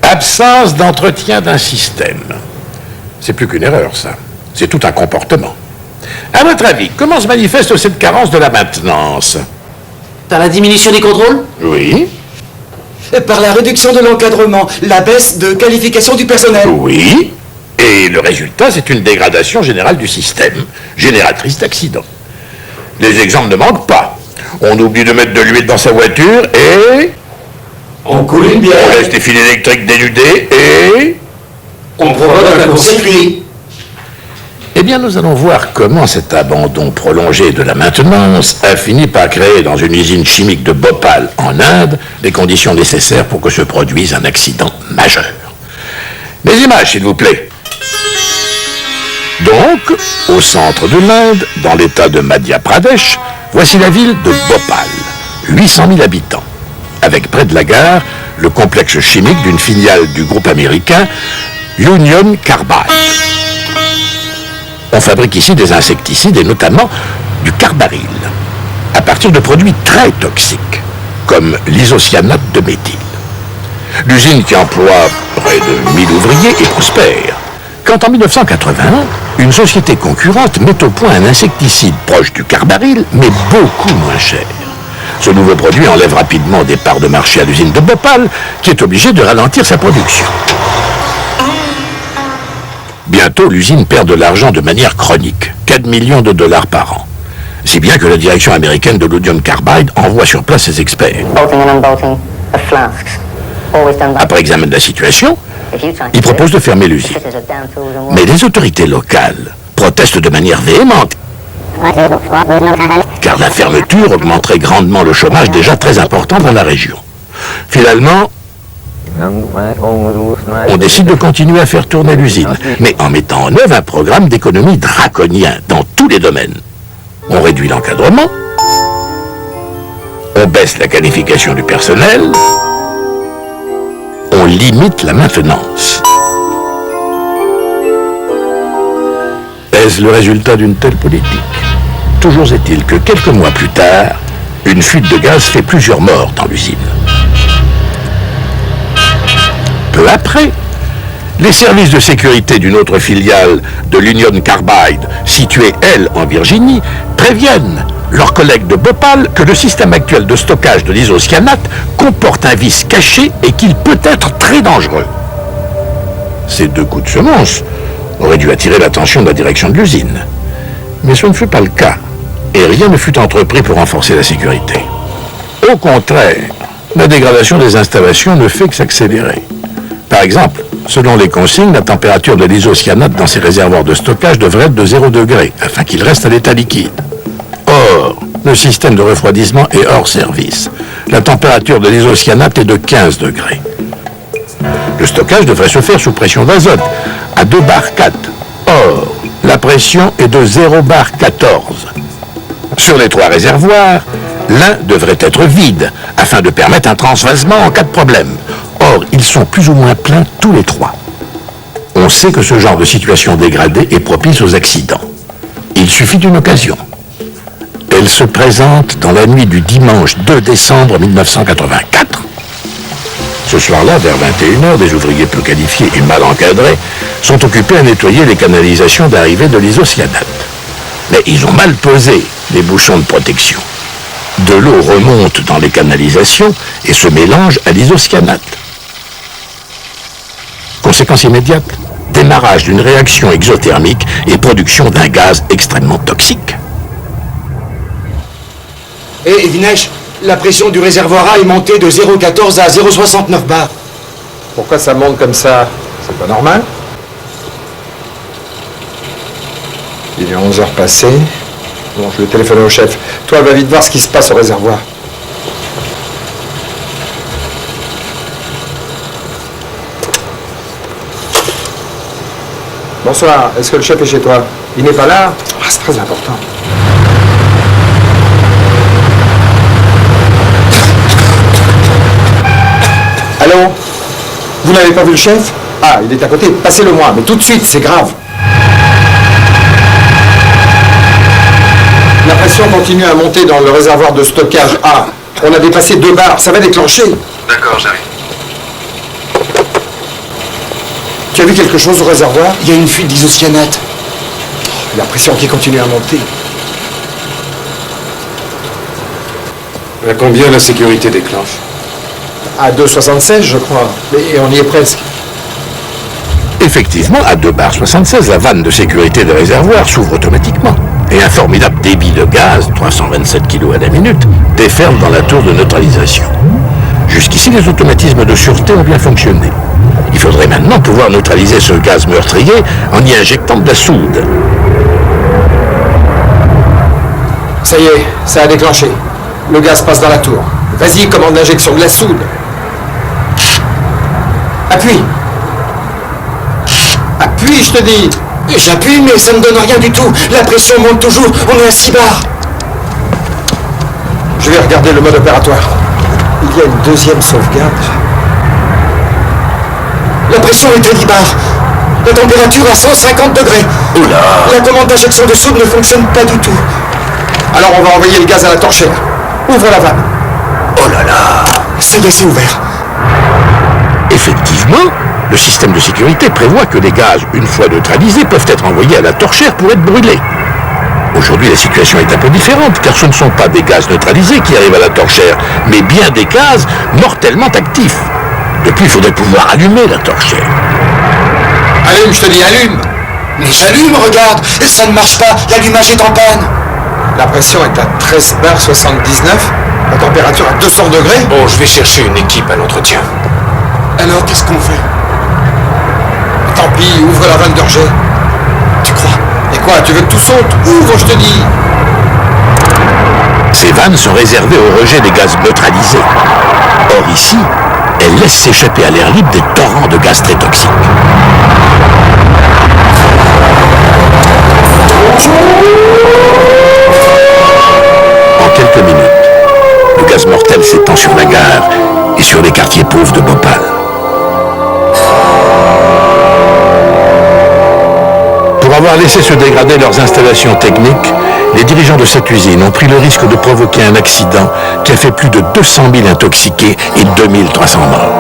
Absence d'entretien d'un système. C'est plus qu'une erreur, ça. C'est tout un comportement. À votre avis, comment se manifeste cette carence de la maintenance? Par la diminution des contrôles? Oui. Par la réduction de l'encadrement, la baisse de qualification du personnel. Oui. Et le résultat, c'est une dégradation générale du système, génératrice d'accidents. Les exemples ne manquent pas. On oublie de mettre de l'huile dans sa voiture et... On coule une bière. On laisse des fils électriques dénudés et... On provoque un court-circuit. Eh bien, nous allons voir comment cet abandon prolongé de la maintenance a fini par créer dans une usine chimique de Bhopal, en Inde, les conditions nécessaires pour que se produise un accident majeur. Les images, s'il vous plaît. Donc, au centre de l'Inde, dans l'état de Madhya Pradesh, voici la ville de Bhopal, 800 000 habitants, avec près de la gare le complexe chimique d'une filiale du groupe américain Union Carbide. On fabrique ici des insecticides et notamment du carbaryl, à partir de produits très toxiques, comme l'isocyanate de méthyle. L'usine qui emploie près de 1000 ouvriers est prospère. Quand en 1981, une société concurrente met au point un insecticide proche du carbaryl, mais beaucoup moins cher. Ce nouveau produit enlève rapidement des parts de marché à l'usine de Bhopal, qui est obligée de ralentir sa production. Bientôt, l'usine perd de l'argent de manière chronique, 4 millions de dollars par an. Si bien que la direction américaine de l'Union Carbide envoie sur place ses experts. Après examen de la situation, ils proposent de fermer l'usine. Mais les autorités locales protestent de manière véhémente, car la fermeture augmenterait grandement le chômage déjà très important dans la région. Finalement, on décide de continuer à faire tourner l'usine, mais en mettant en œuvre un programme d'économie draconien dans tous les domaines. On réduit l'encadrement, on baisse la qualification du personnel, on limite la maintenance. Est-ce le résultat d'une telle politique? Toujours est-il que quelques mois plus tard, une fuite de gaz fait plusieurs morts dans l'usine. Peu après, les services de sécurité d'une autre filiale de l'Union Carbide, située, elle, en Virginie, préviennent leurs collègues de Bhopal que le système actuel de stockage de l'isocyanate comporte un vice caché et qu'il peut être très dangereux. Ces deux coups de semonce auraient dû attirer l'attention de la direction de l'usine. Mais ce ne fut pas le cas, et rien ne fut entrepris pour renforcer la sécurité. Au contraire, la dégradation des installations ne fait que s'accélérer. Par exemple, selon les consignes, la température de l'isocyanate dans ces réservoirs de stockage devrait être de 0 degré, afin qu'il reste à l'état liquide. Or, le système de refroidissement est hors service. La température de l'isocyanate est de 15 degrés. Le stockage devrait se faire sous pression d'azote, à 2 bar 4. Or, la pression est de 0 bar 14. Sur les 3 réservoirs, l'un devrait être vide, afin de permettre un transvasement en cas de problème. Or, ils sont plus ou moins pleins tous les 3. On sait que ce genre de situation dégradée est propice aux accidents. Il suffit d'une occasion. Elle se présente dans la nuit du dimanche 2 décembre 1984. Ce soir-là, vers 21h, des ouvriers peu qualifiés et mal encadrés sont occupés à nettoyer les canalisations d'arrivée de l'isocyanate. Mais ils ont mal posé les bouchons de protection. De l'eau remonte dans les canalisations et se mélange à l'isocyanate. Conséquence immédiate, démarrage d'une réaction exothermique et production d'un gaz extrêmement toxique. Et Dinesh, la pression du réservoir A est montée de 0,14 à 0,69 bar. Pourquoi ça monte comme ça? C'est pas normal. Il est 11h passées. Bon, je vais téléphoner au chef. Toi, va vite voir ce qui se passe au réservoir. Bonsoir, est-ce que le chef est chez toi? Il n'est pas là? Ah, c'est très important. Vous n'avez pas vu le chef? Ah, il est à côté. Passez-le-moi, mais tout de suite, c'est grave. La pression continue à monter dans le réservoir de stockage A. On a dépassé 2 bars, ça va déclencher. D'accord, j'arrive. Tu as vu quelque chose au réservoir? Il y a une fuite d'isocyanate. La pression qui continue à monter. À combien la sécurité déclenche? À 2,76, je crois. Et on y est presque. Effectivement, à 2 bars 76, la vanne de sécurité de réservoir s'ouvre automatiquement. Et un formidable débit de gaz, 327 kg à la minute, déferle dans la tour de neutralisation. Jusqu'ici, les automatismes de sûreté ont bien fonctionné. Il faudrait maintenant pouvoir neutraliser ce gaz meurtrier en y injectant de la soude. Ça y est, ça a déclenché. Le gaz passe dans la tour. Vas-y, commande l'injection de la soude. Appuie. Appuie, je te dis. J'appuie, mais ça ne donne rien du tout. La pression monte toujours. On est à 6 bars. Je vais regarder le mode opératoire. Il y a une deuxième sauvegarde. La pression est à 10 bars. La température à 150 degrés. Oula! La commande d'injection de soude ne fonctionne pas du tout. Alors on va envoyer le gaz à la torchère. Ouvre la vanne. Oh là là! Ça y est, c'est ouvert. Effectivement, le système de sécurité prévoit que les gaz, une fois neutralisés, peuvent être envoyés à la torchère pour être brûlés. Aujourd'hui, la situation est un peu différente, car ce ne sont pas des gaz neutralisés qui arrivent à la torchère, mais bien des gaz mortellement actifs. Depuis, il faudrait pouvoir allumer la torchère. Allume, je te dis, allume. Mais j'allume, regarde. Ça ne marche pas. L'allumage est en panne. La pression est à 13 bars 79. La température à 200 degrés. Bon, je vais chercher une équipe à l'entretien. Alors, qu'est-ce qu'on fait? Tant pis, ouvre la vanne de rejet. Tu crois? Et quoi, tu veux que tout saute? Ouvre, je te dis. Ces vannes sont réservées au rejet des gaz neutralisés. Or ici, elles laissent s'échapper à l'air libre des torrents de gaz très toxiques. En quelques minutes, le gaz mortel s'étend sur la gare et sur les quartiers pauvres de Bhopal. Pour avoir laissé se dégrader leurs installations techniques, les dirigeants de cette usine ont pris le risque de provoquer un accident qui a fait plus de 200 000 intoxiqués et 2300 morts.